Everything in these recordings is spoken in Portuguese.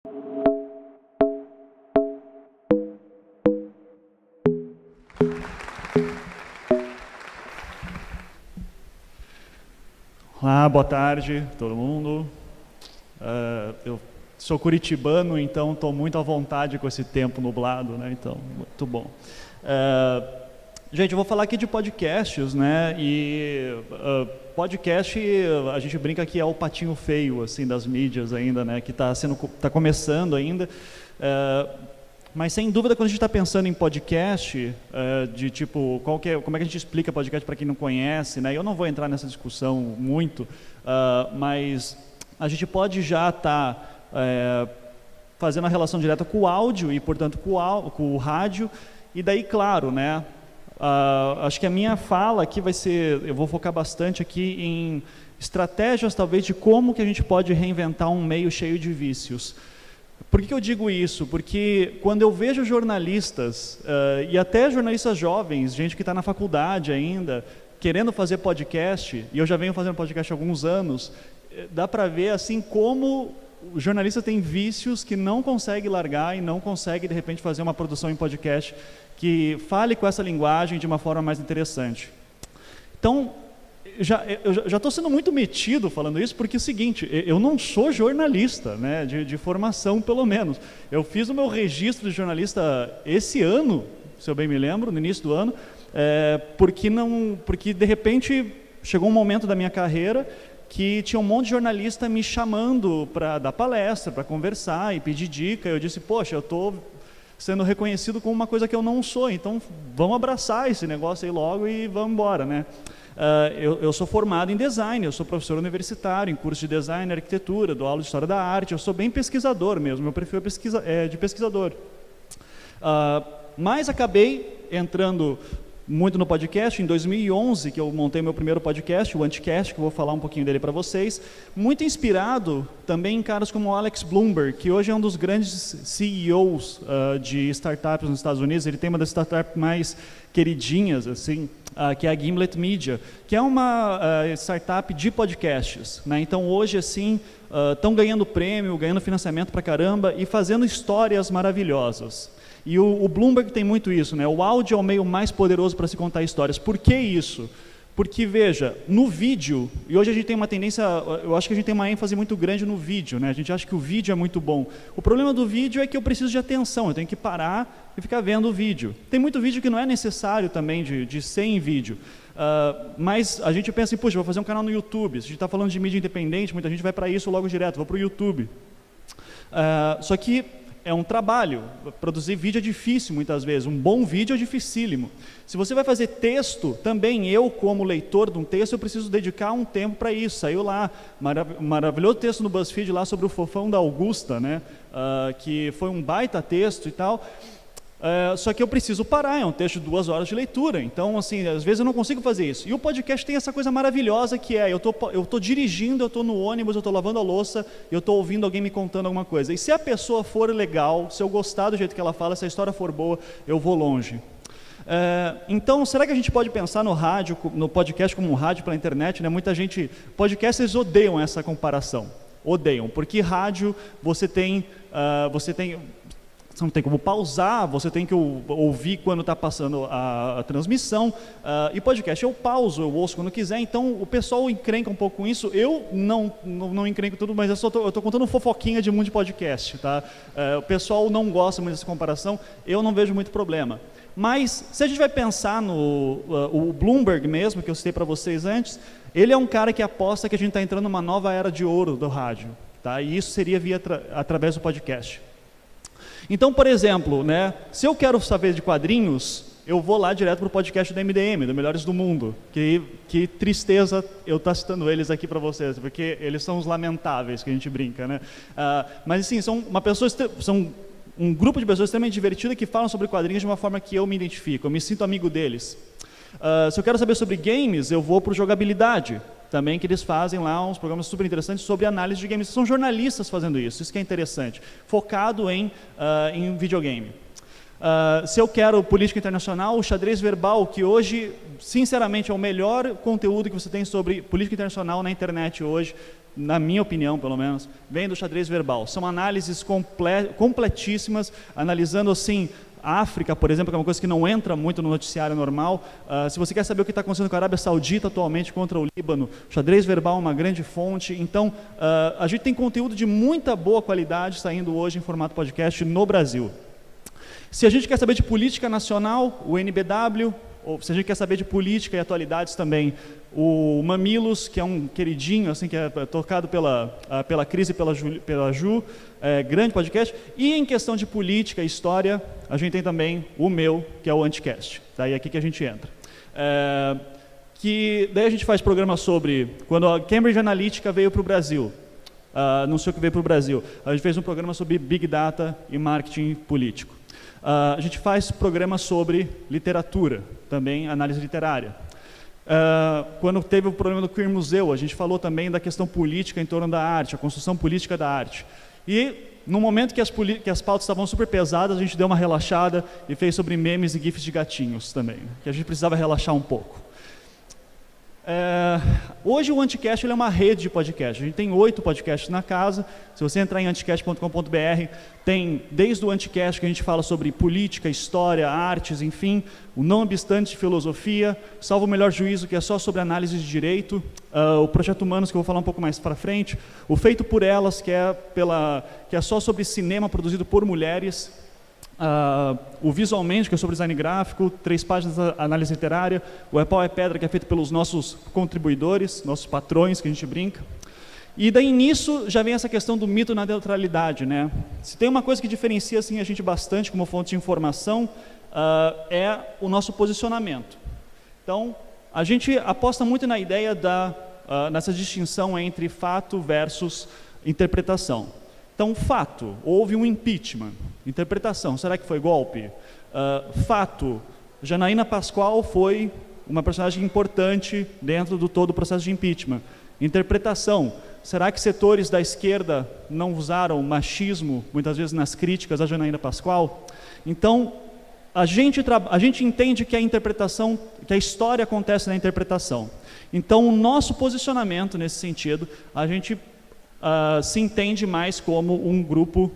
Olá, boa tarde, todo mundo. Eu sou curitibano, então estou muito à vontade com esse tempo nublado, né? Então, muito bom. Gente, eu vou falar aqui de podcasts, né? E podcast, a gente brinca que é o patinho feio, assim, das mídias ainda, né? Que tá começando ainda. Mas sem dúvida, quando a gente está pensando em podcast, de tipo, como é que a gente explica podcast para quem não conhece, né? Eu não vou entrar nessa discussão muito, mas a gente pode já estar fazendo a relação direta com o áudio e, portanto, com o rádio. E daí, claro, né? Acho que a minha fala aqui vai ser, eu vou focar bastante aqui em estratégias, talvez, de como que a gente pode reinventar um meio cheio de vícios. Por que eu digo isso? Porque quando eu vejo jornalistas, e até jornalistas jovens, gente que está na faculdade ainda, querendo fazer podcast, e eu já venho fazendo podcast há alguns anos, dá para ver assim como o jornalista tem vícios que não consegue largar e não consegue, de repente, fazer uma produção em podcast que fale com essa linguagem de uma forma mais interessante. Então, eu já estou sendo muito metido falando isso, porque é o seguinte, eu não sou jornalista, né, de formação pelo menos. Eu fiz o meu registro de jornalista esse ano, se eu bem me lembro, no início do ano, porque de repente chegou um momento da minha carreira que tinha um monte de jornalista me chamando para dar palestra, para conversar e pedir dica. Eu disse, poxa, eu estou sendo reconhecido como uma coisa que eu não sou, então vamos abraçar esse negócio aí logo e vamos embora, né? Eu sou formado em design, eu sou professor universitário em curso de design e arquitetura, dou aula de história da arte, eu sou bem pesquisador mesmo, meu perfil é de pesquisador. Mas acabei entrando muito no podcast, em 2011, que eu montei meu primeiro podcast, o Anticast, que eu vou falar um pouquinho dele para vocês, muito inspirado também em caras como o Alex Blumberg, que hoje é um dos grandes CEOs de startups nos Estados Unidos. Ele tem uma das startups mais queridinhas, assim, que é a Gimlet Media, que é uma startup de podcasts, né? Então hoje assim estão ganhando prêmio, ganhando financiamento pra caramba e fazendo histórias maravilhosas. E o Bloomberg tem muito isso, né? O áudio é o meio mais poderoso para se contar histórias. Por que isso? Porque, veja, no vídeo, e hoje a gente tem uma tendência, eu acho que a gente tem uma ênfase muito grande no vídeo, né? A gente acha que o vídeo é muito bom. O problema do vídeo é que eu preciso de atenção, eu tenho que parar e ficar vendo o vídeo. Tem muito vídeo que não é necessário também de ser em vídeo. Mas a gente pensa assim, puxa, vou fazer um canal no YouTube. Se a gente está falando de mídia independente, muita gente vai para isso logo direto, vou para o YouTube. Só que é um trabalho, produzir vídeo é difícil muitas vezes, um bom vídeo é dificílimo. Se você vai fazer texto, também eu como leitor de um texto, eu preciso dedicar um tempo para isso. Saiu lá, maravilhoso texto no BuzzFeed lá sobre o fofão da Augusta, né? Que foi um baita texto e tal. Só que eu preciso parar, é um texto de 2 horas de leitura, então assim, às vezes eu não consigo fazer isso. E o podcast tem essa coisa maravilhosa que eu estou dirigindo, eu estou no ônibus, eu estou lavando a louça, eu estou ouvindo alguém me contando alguma coisa. E se a pessoa for legal, se eu gostar do jeito que ela fala, se a história for boa, eu vou longe. Então, será que a gente pode pensar no rádio, no podcast como um rádio pela internet, né? Muita gente, podcasters odeiam essa comparação, odeiam, porque rádio você não tem como pausar, você tem que ouvir quando está passando a transmissão, e podcast eu pauso, eu ouço quando quiser, então o pessoal encrenca um pouco com isso. Eu não encrenco tudo, mas eu estou contando fofoquinha de mundo de podcast, tá? O pessoal não gosta muito dessa comparação, eu não vejo muito problema. Mas se a gente vai pensar o Bloomberg mesmo, que eu citei para vocês antes, ele é um cara que aposta que a gente está entrando numa nova era de ouro do rádio, tá? E isso seria através do podcast. Então, por exemplo, né, se eu quero saber de quadrinhos, eu vou lá direto para o podcast do MDM, do Melhores do Mundo. Que tristeza eu estar citando eles aqui para vocês, porque eles são os lamentáveis que a gente brinca, né? Mas assim, são um grupo de pessoas extremamente divertidas que falam sobre quadrinhos de uma forma que eu me identifico, eu me sinto amigo deles. Se eu quero saber sobre games, eu vou para o Jogabilidade, também, que eles fazem lá uns programas super interessantes sobre análise de games. São jornalistas fazendo isso que é interessante, focado em videogame. Se eu quero política internacional, o Xadrez Verbal, que hoje, sinceramente, é o melhor conteúdo que você tem sobre política internacional na internet hoje, na minha opinião, pelo menos, vem do xadrez verbal. São análises completíssimas, analisando, assim, a África, por exemplo, que é uma coisa que não entra muito no noticiário normal. Se você quer saber o que está acontecendo com a Arábia Saudita atualmente contra o Líbano, o xadrez verbal é uma grande fonte. Então, a gente tem conteúdo de muita boa qualidade saindo hoje em formato podcast no Brasil. Se a gente quer saber de política nacional, o NBW, ou se a gente quer saber de política e atualidades também, o Mamilos, que é um queridinho, assim, que é tocado pela Cris e pela Ju, grande podcast. E em questão de política e história, a gente tem também o meu, que é o Anticast. Daí é aqui que a gente entra. Daí a gente faz programa sobre, quando a Cambridge Analytica veio para o Brasil, anunciou que veio para o Brasil, a gente fez um programa sobre Big Data e marketing político. A gente faz programas sobre literatura, também análise literária. Quando teve o problema do Queer Museu, a gente falou também da questão política em torno da arte, a construção política da arte. E no momento que as pautas estavam super pesadas, a gente deu uma relaxada e fez sobre memes e gifs de gatinhos também, que a gente precisava relaxar um pouco. Hoje o Anticast ele é uma rede de podcast. A gente tem 8 podcasts na casa. Se você entrar em anticast.com.br, tem desde o Anticast, que a gente fala sobre política, história, artes, enfim, o Não Obstante de filosofia, Salvo o Melhor Juízo, que é só sobre análise de direito, o Projeto Humanos, que eu vou falar um pouco mais para frente, o Feito por Elas, que é só sobre cinema produzido por mulheres, o Visualmente, que é sobre design gráfico, 3 páginas de análise literária, o É Pau é Pedra, que é feito pelos nossos contribuidores, nossos patrões, que a gente brinca. E daí nisso já vem essa questão do mito na neutralidade, né? Se tem uma coisa que diferencia assim, a gente bastante como fonte de informação, é o nosso posicionamento. Então, a gente aposta muito na ideia nessa distinção entre fato versus interpretação. Então, fato, houve um impeachment. Interpretação, será que foi golpe? Fato, Janaína Pascoal foi uma personagem importante dentro do todo o processo de impeachment. Interpretação, será que setores da esquerda não usaram machismo, muitas vezes nas críticas a Janaína Pascoal? Então, a gente entende que a interpretação, que a história acontece na interpretação. Então, o nosso posicionamento nesse sentido, a gente se entende mais como um grupo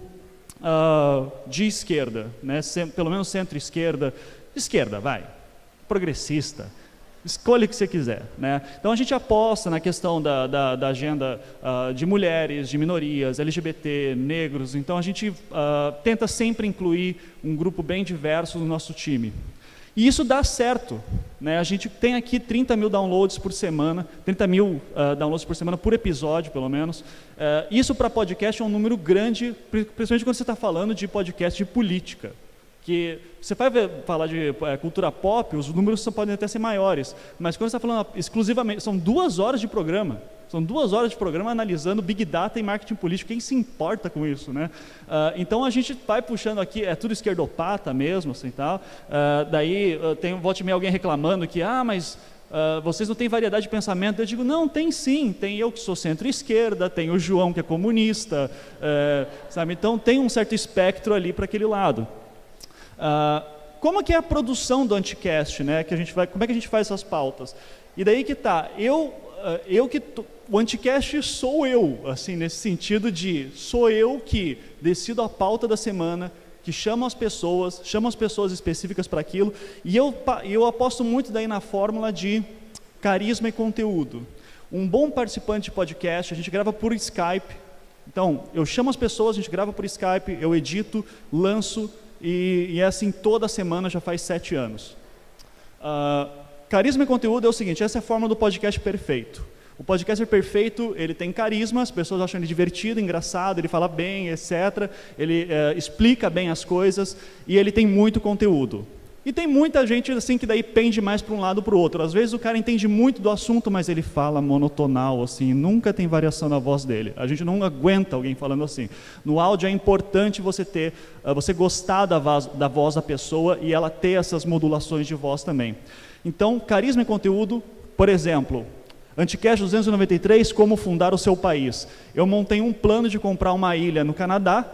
de esquerda, né? Pelo menos centro-esquerda, progressista, escolha o que você quiser, né? Então a gente aposta na questão da agenda de mulheres, de minorias, LGBT, negros, então a gente tenta sempre incluir um grupo bem diverso no nosso time. E isso dá certo, né? A gente tem aqui 30 mil downloads por semana, 30 mil downloads por semana, por episódio, pelo menos. Isso para podcast é um número grande, principalmente quando você está falando de podcast de política. Que você vai falar de cultura pop, os números podem até ser maiores, mas quando você está falando exclusivamente, são 2 horas de programa. São 2 horas de programa analisando Big Data e marketing político. Quem se importa com isso, né? Então a gente vai puxando aqui, é tudo esquerdopata mesmo, assim, tal. Daí tem volta e meia alguém reclamando que, mas vocês não têm variedade de pensamento. Eu digo, não, tem sim. Tem eu que sou centro-esquerda, tem o João que é comunista, sabe? Então tem um certo espectro ali para aquele lado. Como é que é a produção do Anticast, né? Como é que a gente faz essas pautas? E daí que tá, o Anticast sou eu, assim, nesse sentido de, sou eu que decido a pauta da semana, que chamo as pessoas específicas para aquilo, e eu aposto muito daí na fórmula de carisma e conteúdo. Um bom participante de podcast, a gente grava por Skype, então, eu chamo as pessoas, a gente grava por Skype, eu edito, lanço, e é assim toda semana, já faz 7 anos. Carisma e conteúdo é o seguinte, essa é a fórmula do podcast perfeito. O podcaster perfeito, ele tem carisma, as pessoas acham ele divertido, engraçado, ele fala bem, etc. Ele explica bem as coisas e ele tem muito conteúdo. E tem muita gente assim que daí pende mais para um lado ou para o outro. Às vezes o cara entende muito do assunto, mas ele fala monotonal, assim, nunca tem variação na voz dele. A gente não aguenta alguém falando assim. No áudio é importante você gostar da voz da pessoa e ela ter essas modulações de voz também. Então, carisma e conteúdo, por exemplo, Anticast 293, como fundar o seu país. Eu montei um plano de comprar uma ilha no Canadá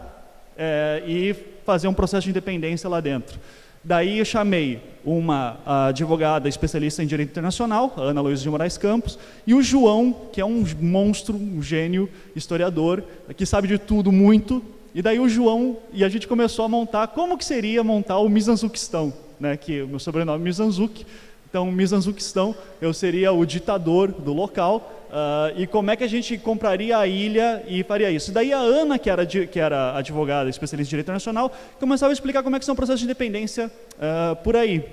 e fazer um processo de independência lá dentro. Daí eu chamei uma advogada especialista em direito internacional, a Ana Luísa de Moraes Campos, e o João, que é um monstro, um gênio, historiador, que sabe de tudo muito. E daí o João, e a gente começou a montar, como que seria montar o Mizanzuquistão, né, que o meu sobrenome é Mizanzuc. Então, Mizanzuquistão, eu seria o ditador do local, e como é que a gente compraria a ilha e faria isso. Daí a Ana, que era advogada, especialista em direito internacional, começava a explicar como é que são processos de independência por aí.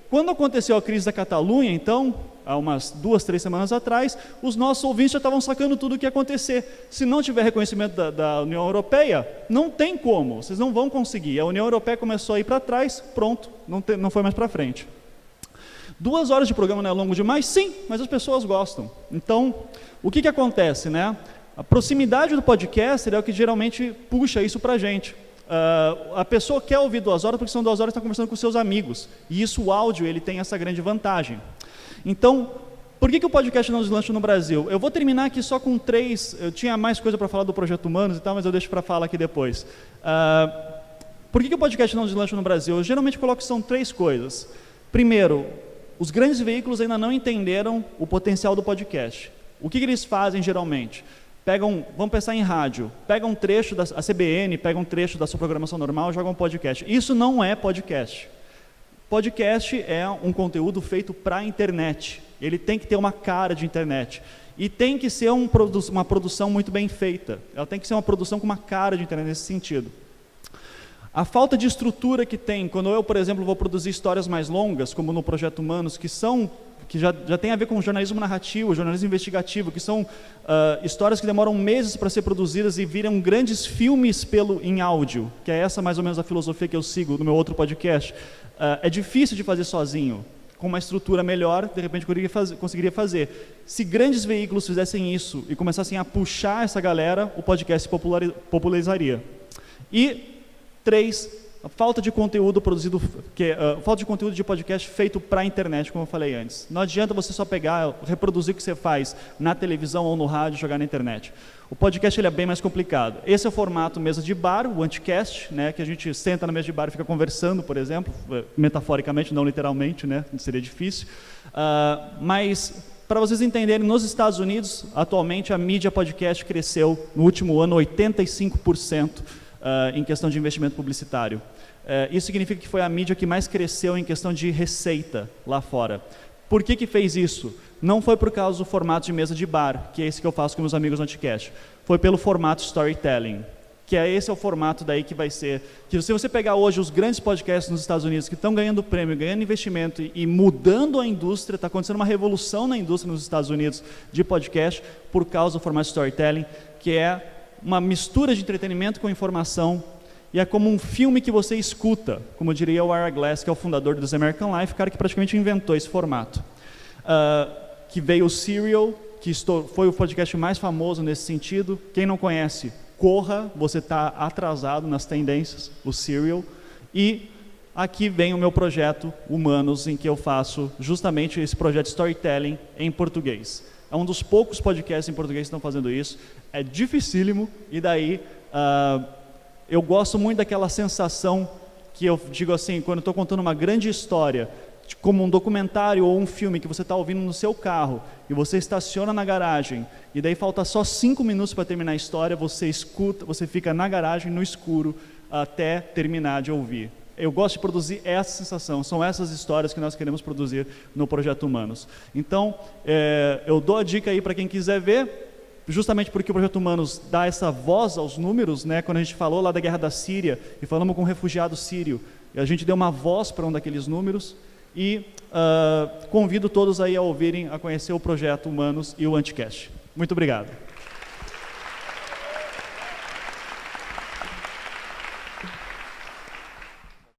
Quando aconteceu a crise da Catalunha, então, há umas 2, 3 semanas atrás, os nossos ouvintes já estavam sacando tudo o que ia acontecer. Se não tiver reconhecimento da União Europeia, não tem como, vocês não vão conseguir. A União Europeia começou a ir para trás, pronto, não foi mais para frente. 2 horas de programa não é longo demais? Sim, mas as pessoas gostam. Então, o que acontece, né? A proximidade do podcast é o que geralmente puxa isso para a gente. A pessoa quer ouvir 2 horas porque são 2 horas que está conversando com seus amigos. E isso, o áudio, ele tem essa grande vantagem. Então, por que o podcast não deslancha no Brasil? Eu vou terminar aqui só com 3, eu tinha mais coisa para falar do Projeto Humanos e tal, mas eu deixo para falar aqui depois. Por que o podcast não deslancha no Brasil? Eu geralmente coloco que são 3 coisas. Primeiro, os grandes veículos ainda não entenderam o potencial do podcast. O que eles fazem geralmente? Vamos pensar em rádio, pega um trecho da CBN, pega um trecho da sua programação normal, joga um podcast. Isso não é podcast. Podcast é um conteúdo feito para a internet. Ele tem que ter uma cara de internet. E tem que ser uma produção muito bem feita. Ela tem que ser uma produção com uma cara de internet nesse sentido. A falta de estrutura que tem, quando eu, por exemplo, vou produzir histórias mais longas, como no Projeto Humanos, que já tem a ver com jornalismo narrativo, jornalismo investigativo, que são histórias que demoram meses para ser produzidas e viram grandes filmes em áudio, que é essa mais ou menos a filosofia que eu sigo no meu outro podcast. É difícil de fazer sozinho. Com uma estrutura melhor, de repente conseguiria fazer. Se grandes veículos fizessem isso e começassem a puxar essa galera, o podcast se popularizaria. E 3, a falta de conteúdo produzido, falta de conteúdo de podcast feito para a internet, como eu falei antes. Não adianta você só pegar, reproduzir o que você faz na televisão ou no rádio e jogar na internet. O podcast ele é bem mais complicado. Esse é o formato mesa de bar, o Anticast, né, que a gente senta na mesa de bar e fica conversando, por exemplo, metaforicamente, não literalmente, né, seria difícil. Mas, para vocês entenderem, nos Estados Unidos, atualmente a mídia podcast cresceu no último ano 85%. Em questão de investimento publicitário. Isso significa que foi a mídia que mais cresceu em questão de receita lá fora. Por que fez isso? Não foi por causa do formato de mesa de bar, que é esse que eu faço com meus amigos no Anticast. Foi pelo formato storytelling, que esse é o formato daí que vai ser... Que se você pegar hoje os grandes podcasts nos Estados Unidos que estão ganhando prêmio, ganhando investimento e mudando a indústria, está acontecendo uma revolução na indústria nos Estados Unidos de podcast por causa do formato storytelling, que é uma mistura de entretenimento com informação, e é como um filme que você escuta, como diria o Ira Glass, que é o fundador do The American Life, cara que praticamente inventou esse formato. Que veio o Serial, que foi o podcast mais famoso nesse sentido. Quem não conhece, corra, você está atrasado nas tendências, o Serial. E aqui vem o meu projeto Humanos, em que eu faço justamente esse projeto Storytelling em português. É um dos poucos podcasts em português que estão fazendo isso. É dificílimo, e daí eu gosto muito daquela sensação que eu digo assim, quando eu estou contando uma grande história, como um documentário ou um filme que você está ouvindo no seu carro, e você estaciona na garagem, e daí falta só 5 minutos para terminar a história, você escuta, você fica na garagem, no escuro, até terminar de ouvir. Eu gosto de produzir essa sensação, são essas histórias que nós queremos produzir no Projeto Humanos. Então, eu dou a dica aí para quem quiser ver, justamente porque o Projeto Humanos dá essa voz aos números, né? Quando a gente falou lá da guerra da Síria, e falamos com um refugiado sírio, a gente deu uma voz para um daqueles números, e convido todos aí a ouvirem, a conhecer o Projeto Humanos e o Anticast. Muito obrigado.